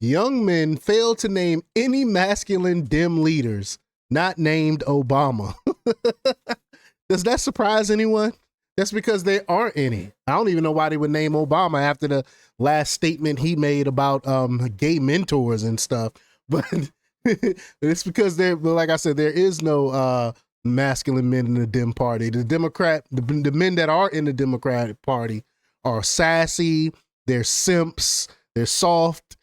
Young men fail to name any masculine Dem leaders not named Obama. Does that surprise anyone? That's because there aren't any. I don't even know why they would name Obama after the last statement he made about gay mentors and stuff. But it's because like I said, there is no masculine men in the Dem Party. The men that are in the Democratic Party are sassy, they're simps, they're soft.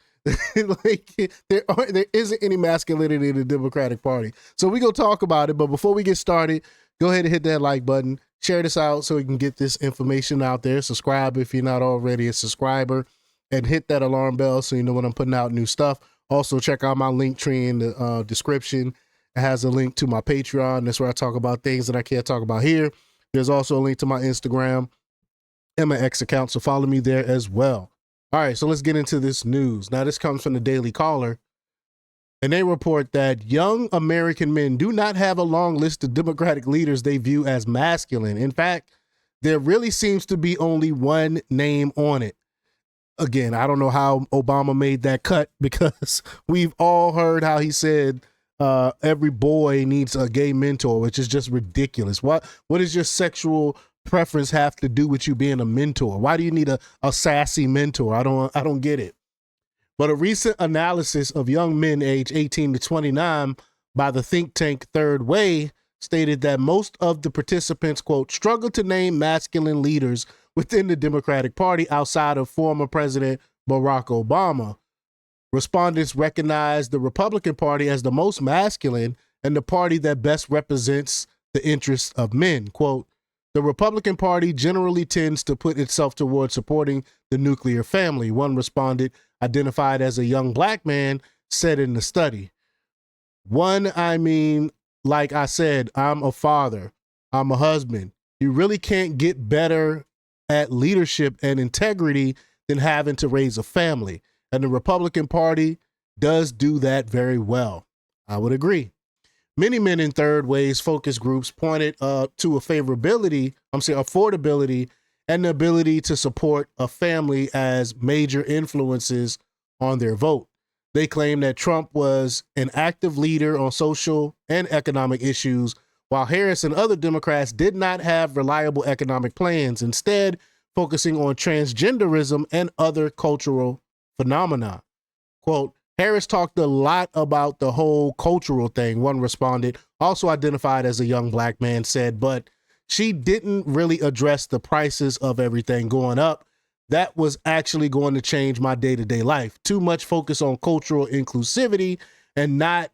Like there isn't any masculinity in the Democratic Party. So we go talk about it. But before we get started, go ahead and hit that like button. Share this out so we can get this information out there. Subscribe if you're not already a subscriber, and hit that alarm bell so you know when I'm putting out new stuff. Also, check out my link tree in the description. It has a link to my Patreon. That's where I talk about things that I can't talk about here. There's also a link to my Instagram and my X account, so follow me there as well. All right, so let's get into this news. Now, this comes from the Daily Caller, and they report that young American men do not have a long list of Democratic leaders they view as masculine. In fact, there really seems to be only one name on it. Again, I don't know how Obama made that cut, because we've all heard how he said every boy needs a gay mentor, which is just ridiculous. What does your sexual preference have to do with you being a mentor? Why do you need a sassy mentor? I don't get it. But a recent analysis of young men aged 18 to 29 by the think tank Third Way stated that most of the participants, quote, struggle to name masculine leaders within the Democratic Party outside of former President Barack Obama. Respondents recognized the Republican Party as the most masculine and the party that best represents the interests of men. Quote, the Republican Party generally tends to put itself towards supporting the nuclear family, one respondent identified as a young black man said in the study. Like I said, I'm a father, I'm a husband. You really can't get better at leadership and integrity than having to raise a family. And the Republican Party does do that very well. I would agree. Many men in Third Way's focus groups pointed to affordability and the ability to support a family as major influences on their vote. They claim that Trump was an active leader on social and economic issues, while Harris and other Democrats did not have reliable economic plans, instead focusing on transgenderism and other cultural phenomena. Quote, Harris talked a lot about the whole cultural thing, one respondent, also identified as a young black man, said, but she didn't really address the prices of everything going up. That was actually going to change my day-to-day life. Too much focus on cultural inclusivity and not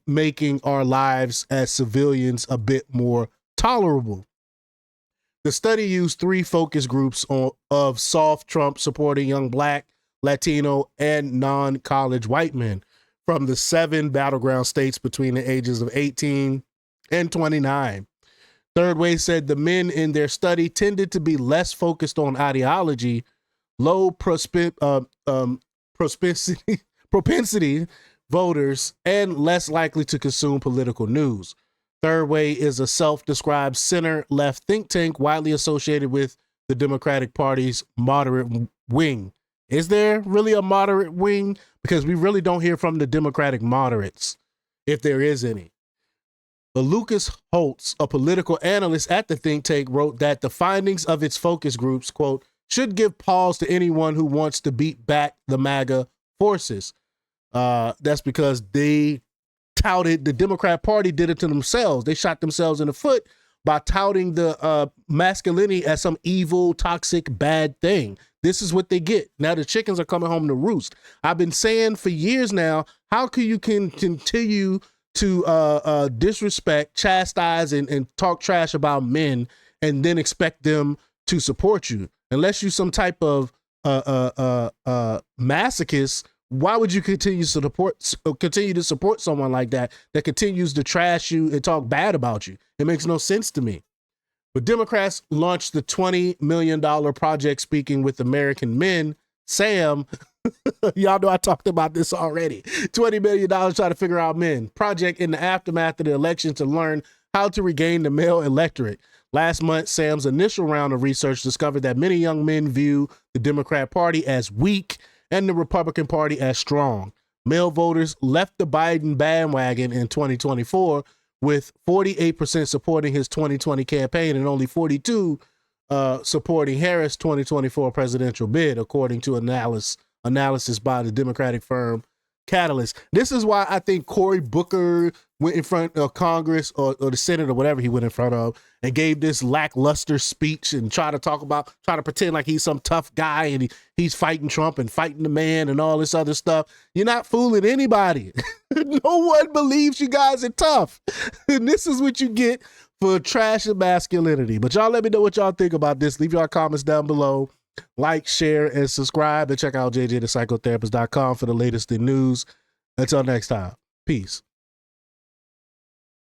making our lives as civilians a bit more tolerable. The study used 3 focus groups of soft Trump supporting young black, Latino, and non-college white men from the 7 battleground states between the ages of 18 and 29. Third Way said the men in their study tended to be less focused on ideology, low propensity voters, and less likely to consume political news. Third Way is a self-described center-left think tank widely associated with the Democratic Party's moderate wing. Is there really a moderate wing? Because we really don't hear from the Democratic moderates, if there is any. Lucas Holtz, a political analyst at the think tank, wrote that the findings of its focus groups, quote, should give pause to anyone who wants to beat back the MAGA forces. That's because they touted, the Democrat Party did it to themselves. They shot themselves in the foot by touting the masculinity as some evil, toxic, bad thing. This is what they get. Now the chickens are coming home to roost. I've been saying for years now, how can you continue to disrespect, chastise, and talk trash about men and then expect them to support you? Unless you're some type of masochist, why would you continue to support someone like that continues to trash you and talk bad about you? It makes no sense to me. But Democrats launched the $20 million Project Speaking with American Men, SAM. Y'all know I talked about this already. $20 million trying to figure out men. Project in the aftermath of the election to learn how to regain the male electorate. Last month, Sam's initial round of research discovered that many young men view the Democrat Party as weak and the Republican Party as strong. Male voters left the Biden bandwagon in 2024, with 48% supporting his 2020 campaign and only 42% supporting Harris' 2024 presidential bid, according to analysis by the Democratic firm Catalyst. This is why I think Cory Booker went in front of Congress or the Senate or whatever he went in front of and gave this lackluster speech and try to pretend like he's some tough guy and he's fighting Trump and fighting the man and all this other stuff. You're not fooling anybody. No one believes you guys are tough. And this is what you get for trash and masculinity. But y'all let me know what y'all think about this. Leave your comments down below. Like, share, and subscribe, and check out jjthepsychotherapist.com for the latest in news. Until next time, peace.